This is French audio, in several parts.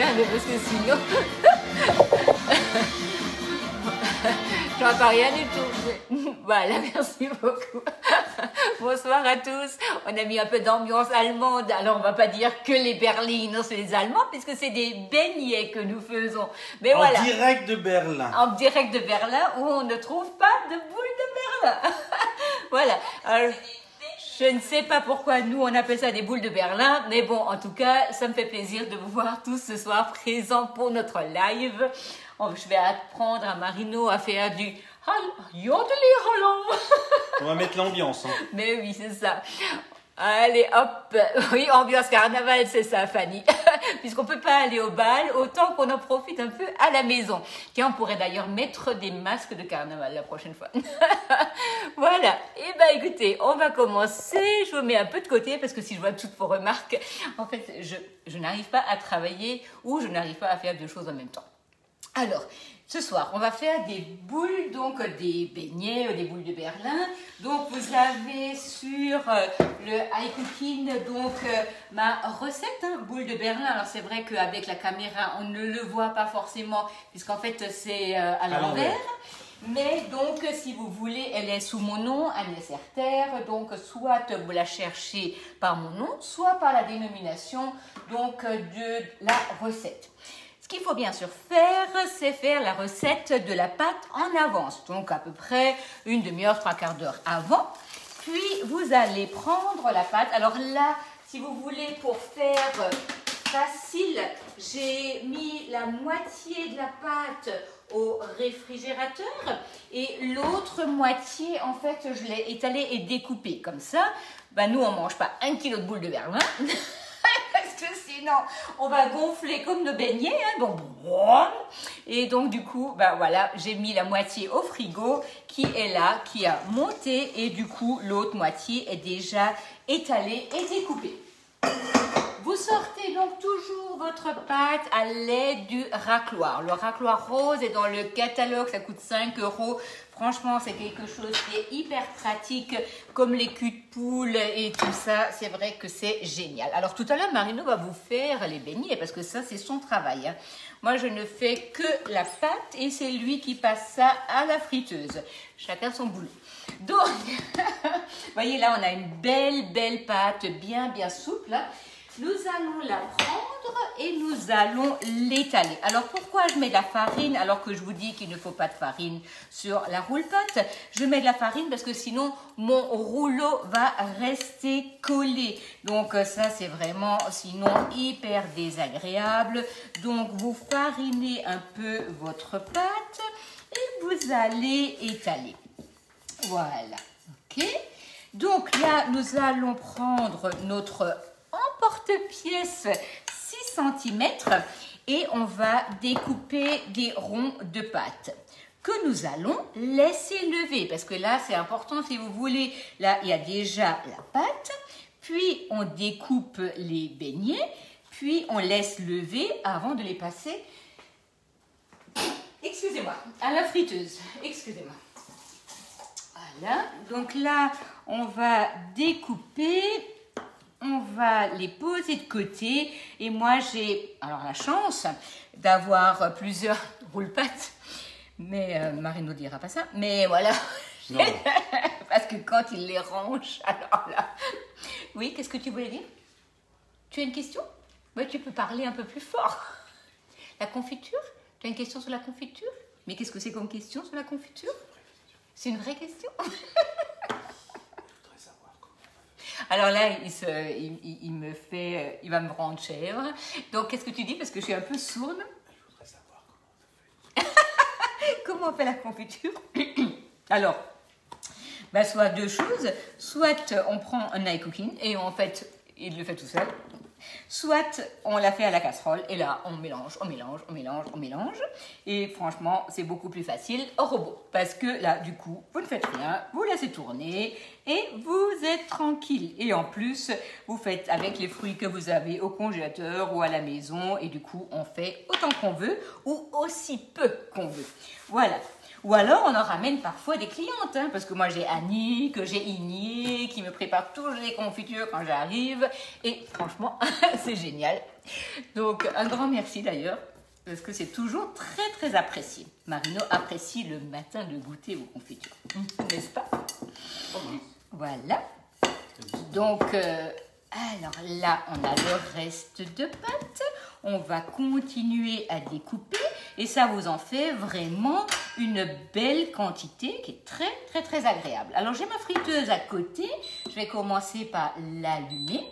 hein, parce que sinon... J'entends rien du tout. Voilà, merci beaucoup. Bonsoir à tous. On a mis un peu d'ambiance allemande. Alors, on va pas dire que les Berliner, c'est les Allemands, puisque c'est des beignets que nous faisons. Mais voilà. En direct de Berlin. En direct de Berlin, où on ne trouve pas de boules de Berlin. Voilà. Alors, je ne sais pas pourquoi nous, on appelle ça des boules de Berlin. Mais bon, en tout cas, ça me fait plaisir de vous voir tous ce soir présents pour notre live. Je vais apprendre à Marino à faire du yodeli hallo. On va mettre l'ambiance. Hein. Mais oui, c'est ça. Allez, hop. Oui, ambiance carnaval, c'est ça, Fanny. Puisqu'on peut pas aller au bal, autant qu'on en profite un peu à la maison. Tiens, on pourrait d'ailleurs mettre des masques de carnaval la prochaine fois. Voilà. Eh ben, écoutez, on va commencer. Je vous mets un peu de côté parce que si je vois toutes vos remarques, en fait, je n'arrive pas à travailler ou je n'arrive pas à faire deux choses en même temps. Alors, ce soir, on va faire des boules, donc des beignets, des boules de Berlin. Donc, vous avez sur le iCooking, donc ma recette, hein, boules de Berlin. Alors, c'est vrai qu'avec la caméra, on ne le voit pas forcément, puisqu'en fait, c'est à l'envers. Mais donc, si vous voulez, elle est sous mon nom, Agnès Herter. Donc, soit vous la cherchez par mon nom, soit par la dénomination donc, de la recette. Ce qu'il faut bien sûr faire, c'est faire la recette de la pâte en avance. Donc, à peu près une demi-heure, trois quarts d'heure avant. Puis, vous allez prendre la pâte. Alors là, si vous voulez, pour faire facile, j'ai mis la moitié de la pâte au réfrigérateur et l'autre moitié, en fait, je l'ai étalée et découpée. Comme ça, ben, nous, on ne mange pas 1 kilo de boules de Berlin. Parce que sinon, on va gonfler comme nos beignets. Hein, donc, et donc, du coup, ben voilà, j'ai mis la moitié au frigo qui est là, qui a monté. Et du coup, l'autre moitié est déjà étalée et découpée. Vous sortez donc toujours votre pâte à l'aide du racloir. Le racloir rose est dans le catalogue, ça coûte 5 €. Franchement, c'est quelque chose qui est hyper pratique, comme les culs de poule et tout ça. C'est vrai que c'est génial. Alors tout à l'heure, Marino va vous faire les beignets, parce que ça, c'est son travail. Hein. Moi, je ne fais que la pâte et c'est lui qui passe ça à la friteuse. Chacun son boulot. Donc, vous voyez, là, on a une belle pâte, bien souple. Là. Nous allons la prendre et nous allons l'étaler. Alors, pourquoi je mets de la farine alors que je vous dis qu'il ne faut pas de farine sur la roule-pâte? Je mets de la farine parce que sinon, mon rouleau va rester collé. Donc, ça, c'est vraiment, sinon, hyper désagréable. Donc, vous farinez un peu votre pâte et vous allez étaler. Voilà. OK? Donc, là, nous allons prendre notre emporte-pièce 6 cm et on va découper des ronds de pâte que nous allons laisser lever parce que là c'est important si vous voulez. Là il y a déjà la pâte, puis on découpe les beignets, puis on laisse lever avant de les passer, excusez-moi, à la friteuse. Excusez-moi. Voilà, donc là on va découper. On va les poser de côté et moi j'ai alors la chance d'avoir plusieurs roules-pâtes, mais Marino ne dira pas ça, mais voilà, parce que quand il les range, alors là, oui, qu'est-ce que tu voulais dire? Tu as une question? Oui, tu peux parler un peu plus fort. La confiture? Tu as une question sur la confiture? Mais qu'est-ce que c'est comme question sur la confiture? C'est une vraie question? Alors là, il va me rendre chèvre. Donc, qu'est-ce que tu dis? Parce que je suis un peu sourde. Je voudrais savoir comment on fait. Comment on fait la confiture? Alors, bah, soit deux choses. Soit on prend un iCooking et en fait, il le fait tout seul. Soit on la fait à la casserole et là on mélange. Et franchement c'est beaucoup plus facile au robot. Parce que là du coup vous ne faites rien, vous laissez tourner et vous êtes tranquille. Et en plus vous faites avec les fruits que vous avez au congélateur ou à la maison. Et du coup on fait autant qu'on veut ou aussi peu qu'on veut. Voilà. Ou alors, on en ramène parfois des clientes, hein, parce que moi, j'ai Annie, que j'ai Igné, qui me prépare toujours les confitures quand j'arrive. Et franchement, c'est génial. Donc, un grand merci d'ailleurs, parce que c'est toujours très très apprécié. Marino apprécie le matin de goûter vos confitures, n'est-ce pas? Voilà. Donc, alors là, on a le reste de pâte. On va continuer à découper et ça vous en fait vraiment une belle quantité qui est très très très agréable. Alors, j'ai ma friteuse à côté. Je vais commencer par l'allumer.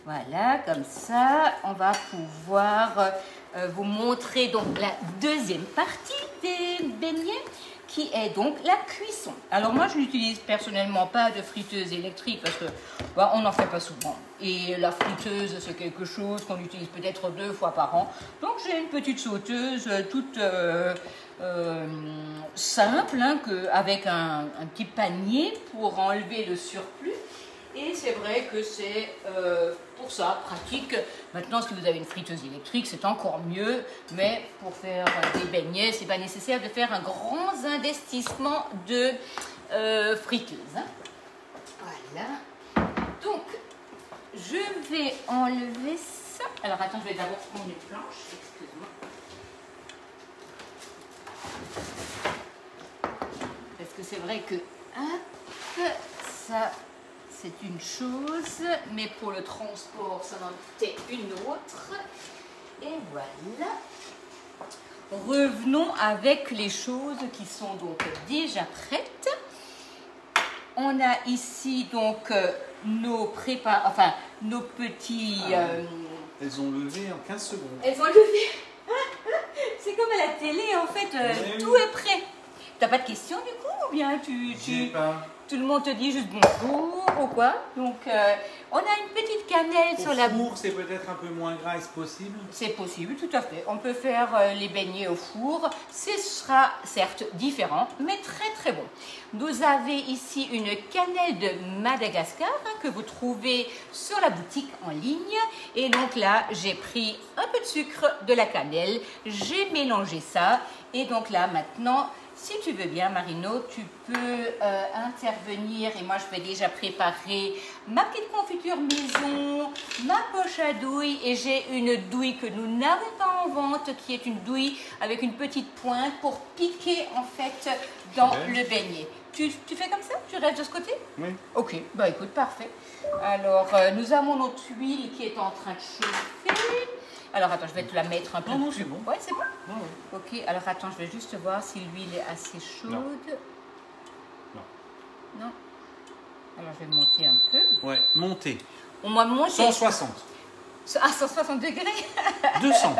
Voilà, comme ça, on va pouvoir vous montrer donc la deuxième partie des beignets, qui est donc la cuisson. Alors moi, je n'utilise personnellement pas de friteuse électrique parce que on n'en fait pas souvent. Et la friteuse, c'est quelque chose qu'on utilise peut-être 2 fois par an. Donc j'ai une petite sauteuse toute simple, hein, avec un petit panier pour enlever le surplus. Et c'est vrai que c'est pour ça pratique. Maintenant, si vous avez une friteuse électrique, c'est encore mieux. Mais pour faire des beignets, c'est pas nécessaire de faire un grand investissement de friteuse. Hein. Voilà. Donc, je vais enlever ça. Alors, attends, je vais d'abord prendre une planche. Excuse-moi. Parce que c'est vrai que hop, ça... c'est une chose, mais pour le transport, ça en était une autre. Et voilà. Revenons avec les choses qui sont donc déjà prêtes. On a ici donc nos petits... Elles ont levé en 15 secondes. Elles ont levé. C'est comme à la télé, en fait, tout est prêt. T'as pas de questions du coup, ou bien J'ai pas. tout le monde te dit juste bonjour ou quoi? Donc, on a une petite cannelle sur la... Au four, c'est peut-être un peu moins gras, est-ce possible? C'est possible, tout à fait. On peut faire les beignets au four. Ce sera certes différent, mais très très bon. Vous avez ici une cannelle de Madagascar, hein, que vous trouvez sur la boutique en ligne. Et donc là, j'ai pris un peu de sucre, de la cannelle, j'ai mélangé ça. Et donc là, maintenant... si tu veux bien, Marino, tu peux intervenir et moi je vais déjà préparer ma petite confiture maison, ma poche à douille et j'ai une douille que nous n'avons pas en vente qui est une douille avec une petite pointe pour piquer en fait dans le beignet. Tu fais comme ça? Tu restes de ce côté? Oui. Ok, bah écoute, parfait. Alors, nous avons notre huile qui est en train de chauffer. Alors, attends, je vais te la mettre un peu. Non, c'est bon. Ouais, c'est bon? Ah, ouais. Ok, alors attends, je vais juste voir si l'huile est assez chaude. Non. Non. Alors, je vais monter un peu. Ouais, montez. On m'a monté. 160. À 160 degrés. 200.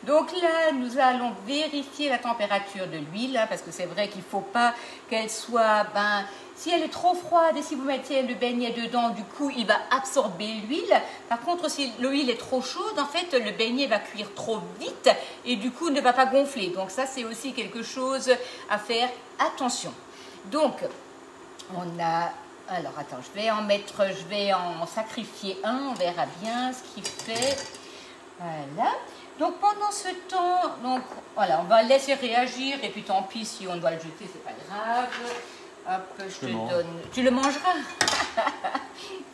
Donc là, nous allons vérifier la température de l'huile, hein, parce que c'est vrai qu'il ne faut pas qu'elle soit... si elle est trop froide et si vous mettez le beignet dedans, du coup, il va absorber l'huile. Par contre, si l'huile est trop chaude, en fait, le beignet va cuire trop vite et du coup, ne va pas gonfler. Donc ça, c'est aussi quelque chose à faire attention. Donc, on a... Alors, attends, je vais en sacrifier un, on verra bien ce qu'il fait. Voilà. Donc, pendant ce temps, donc, voilà, on va le laisser réagir et puis tant pis si on doit le jeter, c'est pas grave. Hop, je te donne... Tu le mangeras?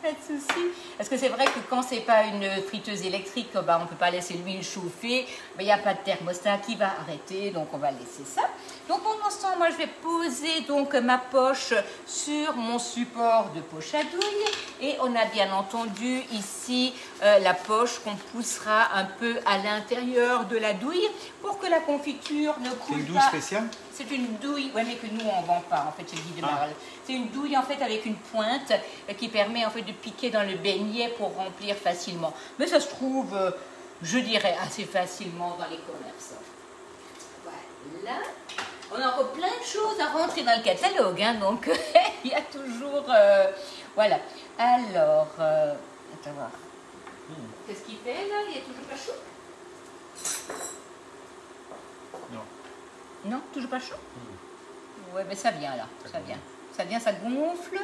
Pas de souci. Parce que c'est vrai que quand c'est pas une friteuse électrique, on ne peut pas laisser l'huile chauffer. Il n'y a pas de thermostat qui va arrêter, donc on va laisser ça. Donc pendant ce temps, moi je vais poser donc ma poche sur mon support de poche à douille. Et on a bien entendu ici la poche qu'on poussera un peu à l'intérieur de la douille pour que la confiture ne coule pas. C'est une douille spéciale? C'est une douille, ouais, mais que nous on ne vend pas en fait chez Guy de Marle. C'est une douille en fait avec une pointe qui permet en fait de piquer dans le beignet pour remplir facilement. Mais ça se trouve, je dirais, assez facilement dans les commerces. Voilà. On a encore plein de choses à rentrer dans le catalogue, hein, donc il y a toujours... voilà. Alors, attends voir. Qu'est-ce qu'il fait là? Il est toujours pas chaud? Non. Non, toujours pas chaud? Ouais, mais ça vient là, ça vient. Ça vient, ça gonfle.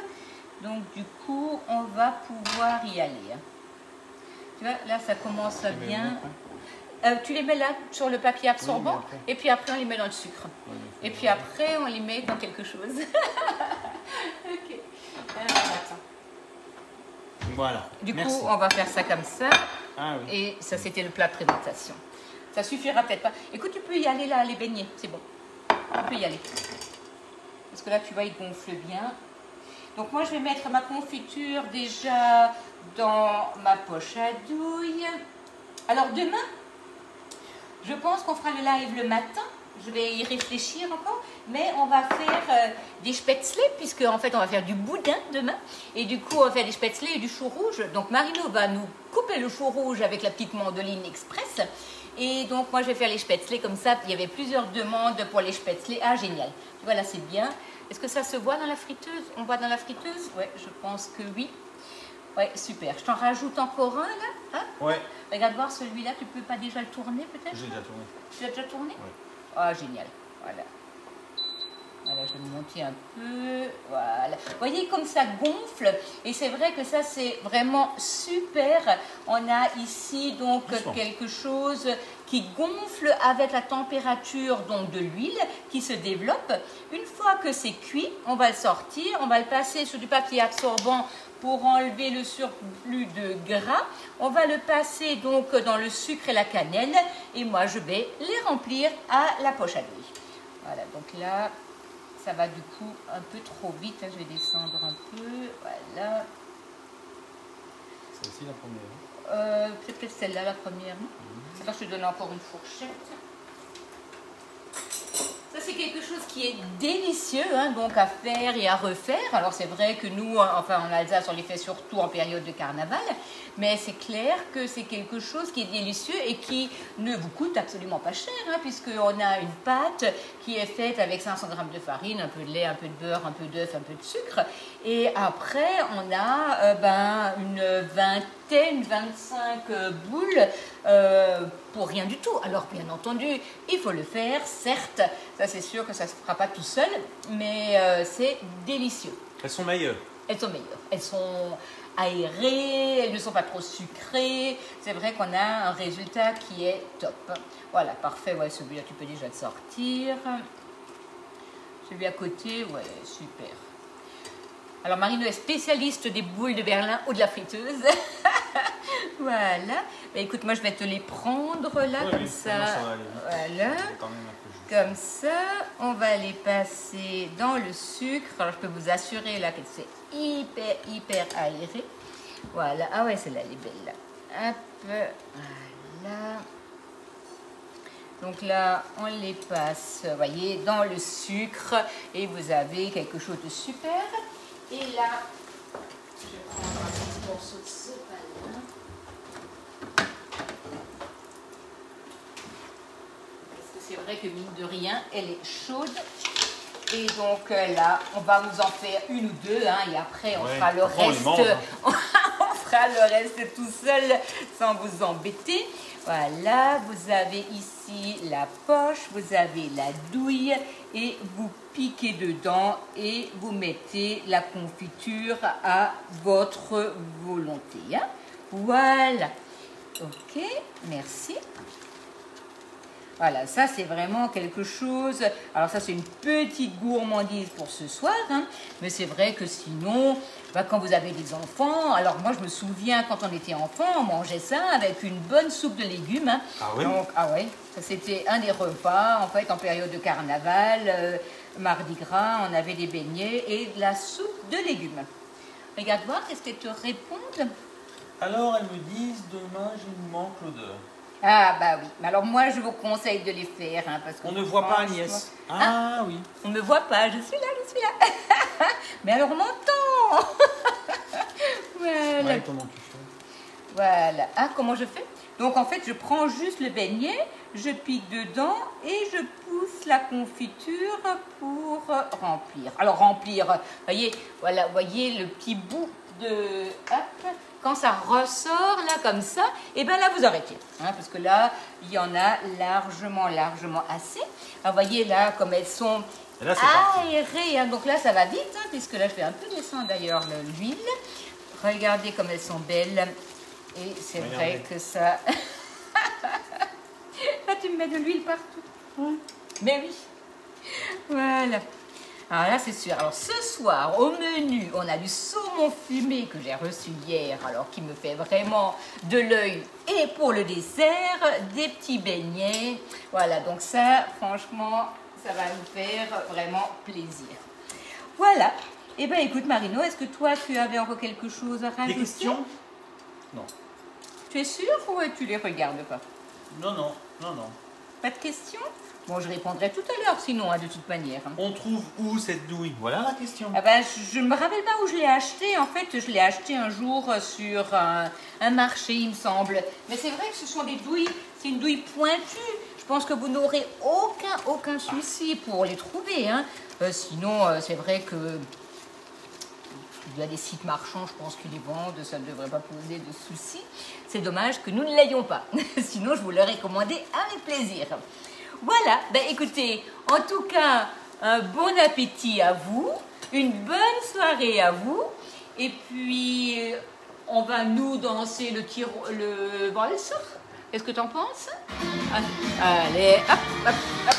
Donc du coup, on va pouvoir y aller. Tu vois, là, ça commence à bien. Tu les mets là sur le papier absorbant, oui, et puis après on les met dans le sucre. Oui, et puis après on les met dans quelque chose. Ok. Alors attends. Voilà. Du coup, on va faire ça comme ça. Ah oui. Et ça, c'était le plat de présentation. Ça suffira peut-être pas. Écoute, tu peux y aller là, les beignets, c'est bon. Tu peux y aller. Parce que là, tu vois, il gonfle bien. Donc moi, je vais mettre ma confiture déjà dans ma poche à douille. Alors demain, je pense qu'on fera le live le matin. Je vais y réfléchir encore. Mais on va faire des spätzle, puisque en fait, on va faire du boudin demain. Et du coup, on va faire des spätzle et du chou rouge. Donc Marino va nous couper le chou rouge avec la petite mandoline express. Et donc, moi, je vais faire les spätzle comme ça. Il y avait plusieurs demandes pour les spätzle. Ah, génial. Voilà, c'est bien. Est-ce que ça se voit dans la friteuse? On voit dans la friteuse? Oui, je pense que oui. Oui, super. Je t'en rajoute encore un, là, hein? Ouais. Regarde voir celui-là. Tu peux pas déjà le tourner, peut-être? J'ai déjà tourné. Tu l'as déjà tourné? Oui. Ah, génial. Voilà. Voilà, je vais me monter un peu. Voilà. Vous voyez comme ça gonfle. Et c'est vrai que ça, c'est vraiment super. On a ici donc quelque chose qui gonfle avec la température donc de l'huile qui se développe. Une fois que c'est cuit, on va le sortir. On va le passer sur du papier absorbant pour enlever le surplus de gras. On va le passer donc dans le sucre et la cannelle. Et moi, je vais les remplir à la poche à douille. Voilà, donc là, ça va du coup un peu trop vite. Je vais descendre un peu. Voilà. C'est aussi la première. C'est peut-être celle-là la première. Alors, je te donne encore une fourchette. Ça, c'est quelque chose qui est délicieux, hein, donc à faire et à refaire. Alors, c'est vrai que nous, enfin en Alsace, on les fait surtout en période de carnaval. Mais c'est clair que c'est quelque chose qui est délicieux et qui ne vous coûte absolument pas cher, hein, puisqu'on a une pâte qui est faite avec 500 g de farine, un peu de lait, un peu de beurre, un peu d'œuf, un peu de sucre. Et après, on a une vingtaine, 25 boules pour rien du tout. Alors, bien entendu, il faut le faire, certes. Ça, c'est sûr que ça ne se fera pas tout seul, mais c'est délicieux. Elles sont meilleures. Elles sont meilleures. Elles sont aérées, elles ne sont pas trop sucrées. C'est vrai qu'on a un résultat qui est top. Voilà, parfait. Ouais, celui-là, tu peux déjà le sortir. Celui à côté, ouais, super. Alors, Marino est spécialiste des boules de Berlin ou de la friteuse. Voilà. Bah, écoute, moi, je vais te les prendre là, Oui, comme oui, ça. Voilà. Voilà. Comme ça, on va les passer dans le sucre. Alors, je peux vous assurer là que c'est hyper, hyper aéré. Voilà. Ah ouais, celle-là, elle est belle là. Hop. Voilà. Donc là, on les passe, vous voyez, dans le sucre. Et vous avez quelque chose de super. Et là, je vais prendre un petit morceau de sopalin. C'est vrai que mine de rien, elle est chaude. Et donc là, on va vous en faire une ou deux, hein, et après on fera le reste. On fera le reste tout seul sans vous embêter. Voilà, vous avez ici la poche, vous avez la douille et vous piquez dedans et vous mettez la confiture à votre volonté. Hein. Voilà. Ok, merci. Voilà, ça c'est vraiment quelque chose. Alors ça c'est une petite gourmandise pour ce soir, hein, mais c'est vrai que sinon, quand vous avez des enfants, alors moi je me souviens quand on était enfant, on mangeait ça avec une bonne soupe de légumes. Hein. Ah oui. Donc, ah ouais, ça c'était un des repas en fait en période de carnaval, mardi gras, on avait des beignets et de la soupe de légumes. Regarde voir, qu'est-ce qu'elles te répondent? Alors elles me disent demain il me manque l'odeur. Ah bah oui, mais alors moi je vous conseille de les faire. Hein, parce on ne voit pas Agnès. Ah oui. On ne me voit pas, je suis là. Mais alors on m'entend. Voilà. Ouais, comment tu fais? Voilà. Ah, comment je fais? Donc en fait je prends juste le beignet, je pique dedans et je pousse la confiture pour remplir. Alors remplir, voyez, voilà, voyez le petit bout de... Hop. Quand ça ressort là comme ça, et bien là vous arrêtez. Hein, parce que là, il y en a largement assez. Alors voyez là comme elles sont là, aérées. Hein, donc là ça va vite, hein, puisque là je vais un peu descendre d'ailleurs l'huile. Regardez comme elles sont belles. Et c'est vrai que ça... Là tu me mets de l'huile partout. Mais oui. Voilà. Alors là, c'est sûr. Alors ce soir, au menu, on a du saumon fumé que j'ai reçu hier, alors qui me fait vraiment de l'œil. Et pour le dessert, des petits beignets. Voilà, donc ça, franchement, ça va nous faire vraiment plaisir. Voilà. Eh bien, écoute, Marino, est-ce que toi, tu avais encore quelque chose à rajouter? Des questions? Non. Tu es sûr ou tu les regardes pas? Non, non, non, non. Pas de questions? Bon, je répondrai tout à l'heure, sinon, hein, de toute manière. On trouve où cette douille? Voilà la question. Ah ben, je ne me rappelle pas où je l'ai acheté. En fait, je l'ai acheté un jour sur un marché, il me semble. Mais c'est vrai que ce sont des douilles, c'est une douille pointue. Je pense que vous n'aurez aucun souci pour les trouver. Hein. Sinon, c'est vrai que il y a des sites marchands, je pense qu'ils les vendent, ça ne devrait pas poser de soucis. C'est dommage que nous ne l'ayons pas. Sinon, je vous l'aurais commandé avec plaisir. Voilà, ben écoutez, en tout cas, un bon appétit à vous, une bonne soirée à vous, et puis on va nous danser le valse. Qu'est-ce que tu en penses? Allez, hop, hop, hop.